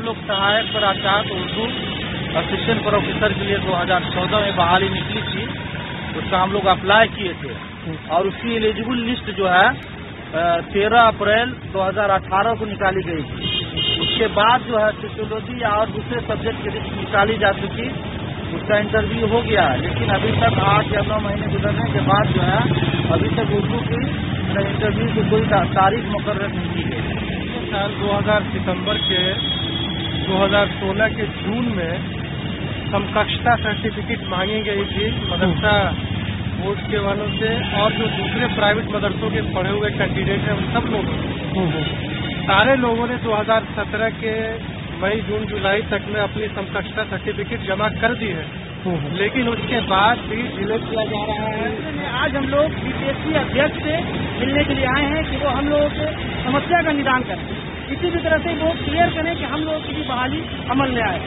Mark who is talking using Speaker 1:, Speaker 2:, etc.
Speaker 1: हम लोग सहायक प्राचार्य उर्दू असिस्टेंट प्रोफेसर के लिए 2014 में बहाली निकली थी, उसका हम लोग अप्लाई किए थे और उसकी एलिजिबल लिस्ट जो है 13 अप्रैल 2018 को निकाली गई थी। उसके बाद जो है सोशियोलॉजी या और दूसरे सब्जेक्ट की लिस्ट निकाली जा चुकी, उसका इंटरव्यू हो गया, लेकिन अभी तक 8 या 9 महीने गुजरने के बाद जो है अभी तक उर्दू की इंटरव्यू की कोई तारीख मुकर्रर नहीं की गई।
Speaker 2: साल 2000 सितंबर के 2016 के जून में समकक्षता सर्टिफिकेट मांगी गई थी मदरसा बोर्ड के वालों से और जो दूसरे प्राइवेट मदरसों के पढ़े हुए कैंडिडेट हैं उन सब लोगों ने, सारे लोगों ने 2017 के मई जून जुलाई तक में अपनी समकक्षता सर्टिफिकेट जमा कर दी है, लेकिन उसके बाद भी डिले किया जा रहा है।
Speaker 3: आज हम लोग बीपीएससी अध्यक्ष से मिलने के लिए आए हैं कि वो हम लोगों से समस्या का निदान करें, किसी भी तरह से वो क्लियर करें कि हम लोगों की भी बहाली अमल में आए।